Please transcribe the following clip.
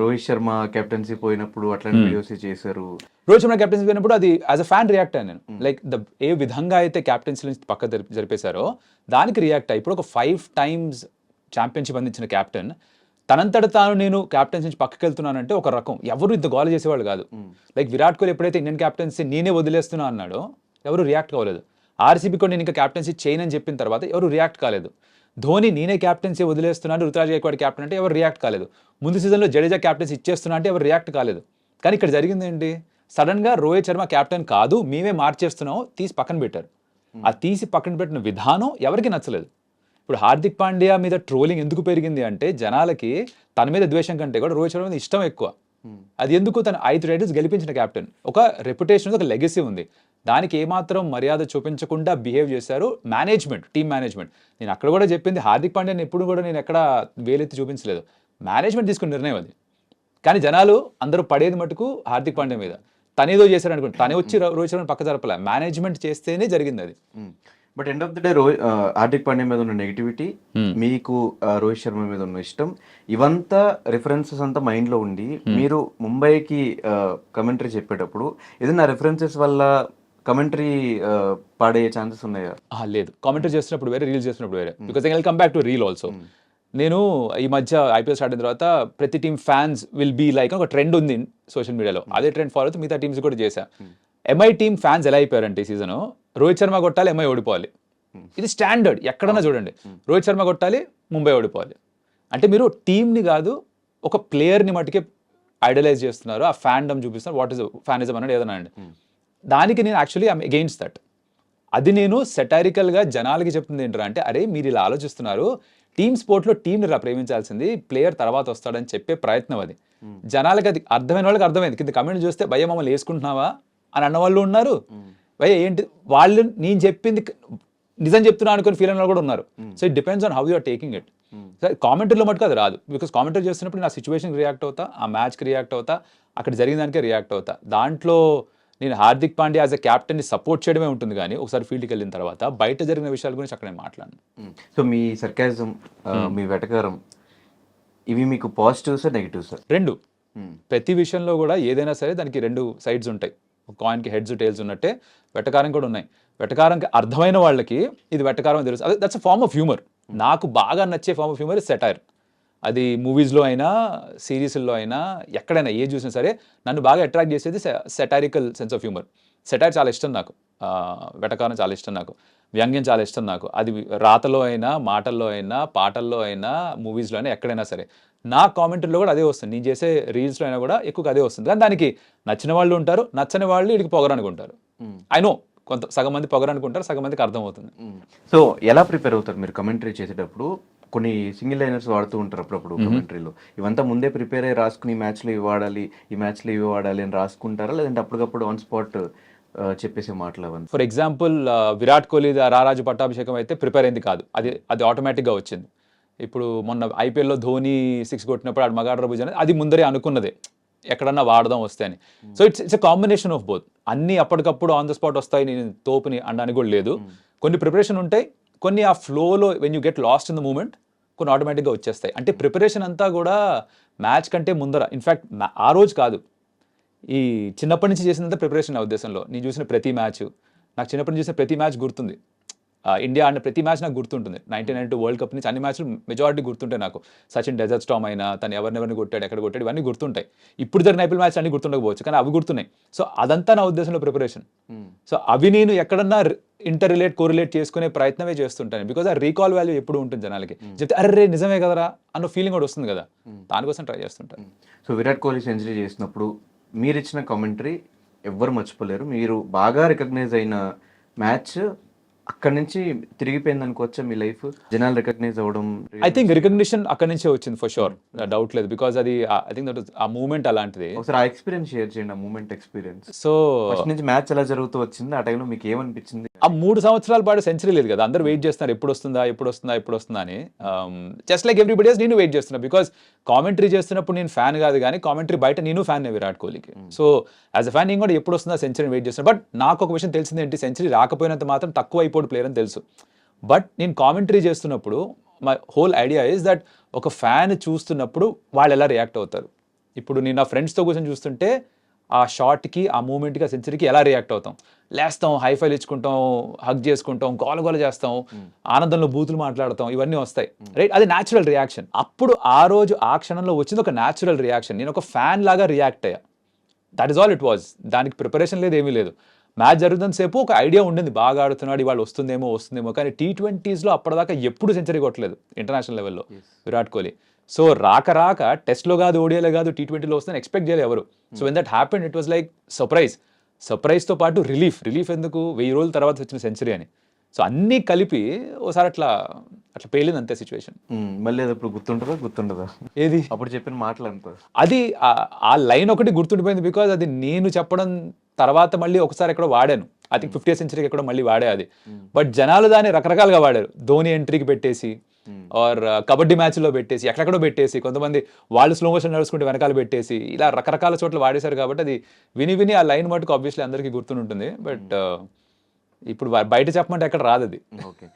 Rohit Sharma captaincy పోయినప్పుడు అట్లాంటి videos చేశారు. రోహిత్ శర్మ కెప్టెన్సీ పోయినప్పుడు అది యాజ్ అ ఫ్యాన్ రియాక్ట్ అయ్యాను నేను. లైక్ ఏ విధంగా అయితే కెప్టెన్సీ నుంచి పక్క జరిపేశారో దానికి రియాక్ట్ అయ్యి, ఇప్పుడు ఒక 5 times ఛాంపియన్షిప్ అందించిన కెప్టెన్ తనంతట తాను నేను కెప్టెన్సీ నుంచి పక్కకి వెళ్తున్నానంటే ఒక రకం, ఎవరు ఇంత గోల చేసేవాళ్ళు కాదు. లైక్ విరాట్ కోహ్లీ ఎప్పుడైతే ఇండియన్ కెప్టెన్సీ నేనే వదిలేస్తున్నా అన్నాడో ఎవరు రియాక్ట్ కాలేదు. ఆర్సీబీ కూడా నేను ఇంకా కెప్టెన్సీ చేయనని చెప్పిన తర్వాత ఎవరు రియాక్ట్ కాలేదు. ధోని నేనే క్యాప్టెన్సీ వదిలేస్తున్నాను, రుతురాజ్ గైక్వాడ్ క్యాప్టెన్ అంటే ఎవరు రియాక్ట్ కాలేదు. ముందు సీజన్లో జడేజా క్యాప్టెన్సీ ఇచ్చేస్తున్నా అంటే ఎవరు రియాక్ట్ కాలేదు. కానీ ఇక్కడ జరిగింది ఏంటి, సడన్గా రోహిత్ శర్మ క్యాప్టెన్ కాదు మేమే మార్చేస్తున్నాం తీసి పక్కన పెట్టారు. ఆ తీసి పక్కన పెట్టిన విధానం ఎవరికి నచ్చలేదు. ఇప్పుడు హార్దిక్ పాండ్యా మీద ట్రోలింగ్ ఎందుకు పెరిగింది అంటే జనాలకి తన మీద ద్వేషం కంటే కూడా రోహిత్ శర్మ మీద ఇష్టం ఎక్కువ. అది ఎందుకు, తను 5 టైటిల్స్ గెలిపించిన క్యాప్టెన్, ఒక రెప్యుటేషన్, ఒక లెగసీ ఉంది. దానికి ఏమాత్రం మర్యాద చూపించకుండా బిహేవ్ చేశారు మేనేజ్మెంట్, టీమ్ మేనేజ్మెంట్. నేను అక్కడ కూడా చెప్పింది, హార్దిక్ పాండ్యాని ఎప్పుడు కూడా నేను ఎక్కడ వేలెత్తి చూపించలేదు, మేనేజ్మెంట్ తీసుకున్న నిర్ణయం అది. కానీ జనాలు అందరూ పడేది మటుకు హార్దిక్ పాండ్యా మీద. తనేదో చేశాడు అనుకోండి, తనే వచ్చి రోహిత్ శర్మ పక్క జరపలే, మేనేజ్మెంట్ చేస్తేనే జరిగింది అది. But end of the day Hardik Pandya మీద ఉన్న నెగిటివిటీ, మీకు రోహిత్ శర్మ మీద ఉన్న ఇష్టం, ఇవంతా రిఫరెన్సెస్ అంతా మైండ్ లో ఉండి మీరు ముంబైకి కమెంటరీ చెప్పేటప్పుడు ఏదైనా రిఫరెన్సెస్ వల్ల కమెంటరీ పాడే ఛాన్సెస్ ఉన్నాయా? లేదు, కామెంటరీ చేస్తున్నప్పుడు వేరే, రీల్స్ చేస్తున్నప్పుడు వేరే. Because I will come back to reel also. నేను ఈ మధ్య ఐపీఎల్ స్టార్ట్ అయిన తర్వాత ప్రతి team fans will be like ఒక ట్రెండ్ ఉంది సోషల్ మీడియాలో, అదే ట్రెండ్ ఫాలో అవుతూ మిగతా టీమ్స్ కూడా చేశా. ఎంఐ టీమ్ ఫ్యాన్స్ ఎలా అయిపోయారంటే ఈ సీజన్, రోహిత్ శర్మ కొట్టాలి ఎంఐ ఓడిపోవాలి, ఇది స్టాండర్డ్. ఎక్కడన్నా చూడండి, రోహిత్ శర్మ కొట్టాలి ముంబై ఓడిపోవాలి. అంటే మీరు టీంని కాదు ఒక ప్లేయర్ని మటుకే ఐడలైజ్ చేస్తున్నారు, ఆ ఫ్యాన్డమ్ చూపిస్తున్నారు. వాట్ ఈస్ ఫ్యానిజం అనేది ఏదైనా అండి. దానికి నేను యాక్చువల్లీ ఐఎమ్ అగెయిన్స్ట్ దట్. అది నేను సెటారికల్గా జనాలకి చెప్తుంది ఏంటంటే, అంటే అరే మీరు ఇలా ఆలోచిస్తున్నారు, టీమ్ స్పోర్ట్లో టీంని ప్రేమించాల్సింది, ప్లేయర్ తర్వాత వస్తాడని చెప్పే ప్రయత్నం అది. జనాలకి అది అర్థమైన వాళ్ళకి అర్థమైంది. కింద కమెంట్ చూస్తే భయ్య మమ్మల్ని వేసుకుంటున్నావా అని అన్నవాళ్ళు ఉన్నారు, భయ్య ఏంటి వాళ్ళు నేను చెప్పింది నిజం చెప్తున్నా అనుకుని ఫీల్ అయిన వాళ్ళు కూడా ఉన్నారు. So it depends on how you are taking it. కామెంటరీలో మటుకు అది రాదు, బికాస్ కామెంటరీ చేస్తున్నప్పుడు నేను ఆ సిచ్యువేషన్కి రియాక్ట్ అవుతా, ఆ మ్యాచ్కి రియాక్ట్ అవుతా, అక్కడ జరిగిన దానికే రియాక్ట్ అవుతా. దాంట్లో నేను హార్దిక్ పాండ్యా యాజ్ అ క్యాప్టెన్ని సపోర్ట్ చేయడమే ఉంటుంది, కానీ ఒకసారి ఫీల్డ్కి వెళ్ళిన తర్వాత బయట జరిగిన విషయాల గురించి అక్కడ నేను మాట్లాడను. సో మీ సర్కాజం, మీ వెటకారం, ఇవి మీకు పాజిటివ్స్ నెగిటివ్స్? రెండు. ప్రతి విషయంలో కూడా ఏదైనా సరే దానికి 2 sides ఉంటాయి. కాయిన్కి హెడ్స్ టైల్స్ ఉన్నట్టే వెటకారం కూడా ఉన్నాయి. వెటకారంకి అర్థమైన వాళ్ళకి ఇది వెటకారం తెలుసు, అదే that's a form of humour. నాకు బాగా నచ్చే ఫార్మ్ ఆఫ్ హ్యూమర్ సెటైర్. అది మూవీస్లో అయినా సిరీస్లో అయినా ఎక్కడైనా ఏ చూసినా సరే నన్ను బాగా అట్రాక్ట్ చేసేది satirical sense of humour. Satire చాలా ఇష్టం నాకు, వెటకారం చాలా ఇష్టం నాకు, వ్యంగ్యం చాలా ఇష్టం నాకు. అది రాతలో అయినా, మాటల్లో అయినా, పాటల్లో అయినా, మూవీస్లో అయినా, ఎక్కడైనా సరే. నా కామెంటరీలో కూడా అదే వస్తుంది, నేను చేసే రీల్స్లో అయినా కూడా ఎక్కువగా అదే వస్తుంది. కానీ దానికి నచ్చిన వాళ్ళు ఉంటారు, నచ్చని వాళ్ళు ఇడికి పొగరనుకుంటారు. ఐ నో కొంత సగం మంది పొగరనుకుంటారు, సగం మందికి అర్థమవుతుంది. సో ఎలా ప్రిపేర్ అవుతారు మీరు కమెంటరీ చేసేటప్పుడు? కొన్ని సింగిల్ లైనర్స్ వాడుతూ ఉంటారు అప్పుడప్పుడు కమెంటరీలో. ఇవంతా ముందే ప్రిపేర్ అయ్యి రాసుకుని ఈ మ్యాచ్లో ఇవి వాడాలి, ఈ మ్యాచ్లో ఇవి వాడాలి అని రాసుకుంటారా, లేదంటే అప్పటికప్పుడు ఆన్ స్పాట్ చెప్పేసే మాటలు అవన్నీ? ఫర్ ఎగ్జాంపుల్ విరాట్ కోహ్లీ రారాజు పట్టాభిషేకం అయితే ప్రిపేర్ అయింది కాదు, అది ఆటోమేటిక్గా వచ్చింది. ఇప్పుడు మొన్న ఐపీఎల్లో ధోని 6 కొట్టినప్పుడు ఆడు మగాడ్ర భుజ అది ముందరే అనుకున్నదే, ఎక్కడన్నా వాడదాం వస్తే అని. So it's a combination of both. అన్నీ అప్పటికప్పుడు ఆన్ ద స్పాట్ వస్తాయి, నేను తోపుని అనడానికి కూడా లేదు. కొన్ని ప్రిపరేషన్ ఉంటాయి, కొన్ని ఆ ఫ్లోలో when you get lost in the moment కొన్ని ఆటోమేటిక్గా వచ్చేస్తాయి. అంటే ప్రిపరేషన్ అంతా కూడా మ్యాచ్ కంటే ముందర, ఇన్ఫ్యాక్ట్ ఆ రోజు కాదు, ఈ చిన్నప్పటి నుంచి చేసినంత ప్రిపరేషన్ నా ఉద్దేశంలో. నేను చూసిన ప్రతి మ్యాచ్, నాకు చిన్నప్పటి నుంచి చూసిన ప్రతి మ్యాచ్ గుర్తుంది. ఇండియా ఆడిన ప్రతి మ్యాచ్ నాకు గుర్తుంటుంది. 1992 వరల్డ్ కప్ నుంచి అన్ని మ్యాచ్లు మెజారిటీ గుర్తుంటాయి నాకు. సచిన్ డెజర్ట్ స్టామ్ అయినా, తను ఎవరినెవరిని కొట్టాడు, ఎక్కడ కొట్టాడు, ఇవన్నీ గుర్తుంటాయి. ఇప్పుడు జరిగిన ఐపీఎల్ మ్యాచ్ అన్ని గుర్తుండకపోవచ్చు, కానీ అవి గుర్తున్నాయి. సో అదంతా నా ఉద్దేశంలో ప్రిపరేషన్. సో అవి నేను ఎక్కడన్నా ఇంటర్ కోరిలేట్ చేసుకునే ప్రయత్నమే చేస్తుంటాను, బికాజ్ ఆ రీకాల్ వాల్యూ ఎప్పుడు ఉంటుంది జనాలకి. చెప్తే అరే నిజమే కదరా అన్న ఫీలింగ్ కూడా వస్తుంది కదా, దానికోసం ట్రై చేస్తుంటాను. సో విరాట్ కోహ్లీ సెంచరీ చేసినప్పుడు మీరు ఇచ్చిన కామెంటరీ ఎవ్వరు మర్చిపోలేరు. మీరు బాగా రికగ్నైజ్ అయిన మ్యాచ్ అక్కడ నుంచి తిరిగిపోయింది అనుకోవచ్చా మీ లైఫ్? జనాలు రికగ్నైజ్ అవ్వడం, ఐ థింక్ రికగ్నిషన్ అక్కడ నుంచే వచ్చింది ఫర్ షూర్, డౌట్ లేదు. బికాజ్ అది ఐ థింక్ దట్ ఆ మూమెంట్ అలాంటిది. ఒకసారి ఆ ఎక్స్పీరియన్స్ షేర్ చేయండి, ఆ మూమెంట్ ఎక్స్పీరియన్స్. సో ఫస్ట్ నుంచి మ్యాచ్ ఎలా జరుగుతూ వచ్చింది, ఆ టైంలో మీకు ఏమనిపించింది? ఆ 3 సంవత్సరాల పాటు సెంచరీ లేదు కదా, అందరూ వెయిట్ చేస్తున్నారు ఎప్పుడు వస్తుందా అని. జస్ట్ లైక్ ఎవ్రీబడి ఎల్స్ నేను వెయిట్ చేస్తున్నా, బికాజ్ కామెంటరీ చేస్తున్నప్పుడు నేను ఫ్యాన్ కాదు, కానీ కామెంటరీ బయట నేను ఫ్యాన్ విరాట్ కోహ్లీకి. సో యాజ్ అ ఫ్యాన్ నేను కూడా ఎప్పుడు వస్తుందా సెంచరీ వెయిట్ చేస్తున్నా. బట్ నాకు ఒక విషయం తెలిసింది ఏంటి, సెంచరీ రాకపోయినంత మాత్రం తక్కువ అయిపోడు ప్లేయర్ అని తెలుసు. బట్ నేను కామెంటరీ చేస్తున్నప్పుడు my whole idea is that ఒక ఫ్యాన్ చూస్తున్నప్పుడు వాళ్ళు ఎలా రియాక్ట్ అవుతారు, ఇప్పుడు నేను నా ఫ్రెండ్స్తో కూర్చొని చూస్తుంటే ఆ షాట్కి ఆ మూమెంట్కి ఆ సెంచరీకి ఎలా రియాక్ట్ అవుతాం, లేస్తాం, హైఫైల్ ఇచ్చుకుంటాం, హగ్ చేసుకుంటాం, గోల చేస్తాం, ఆనందంలో బూతులు మాట్లాడతాం, ఇవన్నీ వస్తాయి రైట్. అది న్యాచురల్ రియాక్షన్. అప్పుడు ఆ రోజు ఆ క్షణంలో వచ్చింది ఒక న్యాచురల్ రియాక్షన్. నేను ఒక ఫ్యాన్ లాగా రియాక్ట్ అయ్యా. That is all it was. దానికి ప్రిపరేషన్ లేదు, ఏమీ లేదు. మ్యాచ్ జరుగుతున్నంతసేపు ఒక ఐడియా ఉండింది, బాగా ఆడుతున్నాడు, ఇవాళ వస్తుందేమో. కానీ T20స్లో అప్పటిదాకా ఎప్పుడు సెంచరీ కొట్టలేదు ఇంటర్నేషనల్ లెవెల్లో విరాట్ కోహ్లీ. సో రాక టెస్ట్లో కాదు, ఓడియాలో కాదు, T20లో వస్తుందని ఎక్స్పెక్ట్ చేయలేదు ఎవరు. So when that happened it was like సర్ప్రైజ్తో పాటు రిలీఫ్ ఎందుకు 1000 రోజుల తర్వాత వచ్చిన సెంచరీ అని. సో అన్నీ కలిపి ఓసారి అట్లా పేలింది అంతే సిచ్యువేషన్. మళ్ళీ అది ఇప్పుడు గుర్తుండదా ఏది అప్పుడు చెప్పిన మాటలు అంతా? అది ఆ లైన్ ఒకటి గుర్తుండిపోయింది, బికాజ్ అది నేను చెప్పడం తర్వాత మళ్ళీ ఒకసారి ఎక్కడో వాడాను. ఐ థింక్ 50th సెంచరీకి ఎక్కడో మళ్ళీ వాడే అది. బట్ జనాలు దాన్ని రకరకాలుగా వాడారు. ధోని ఎంట్రీకి పెట్టేసి, ఆర్ కబడ్డీ మ్యాచ్లో పెట్టేసి, ఎక్కడెక్కడో పెట్టేసి, కొంతమంది వాళ్ళు స్లో మోషన్ నడుచుకుంటే వెనకాల పెట్టేసి, ఇలా రకరకాల చోట్ల వాడేశారు. కాబట్టి అది విని ఆ లైన్ మటుకు ఆబ్వియస్లీ అందరికీ గుర్తుంటుంది. బట్ ఇప్పుడు బయట చెప్పమంటే ఎక్కడ రాదు అది. ఓకే.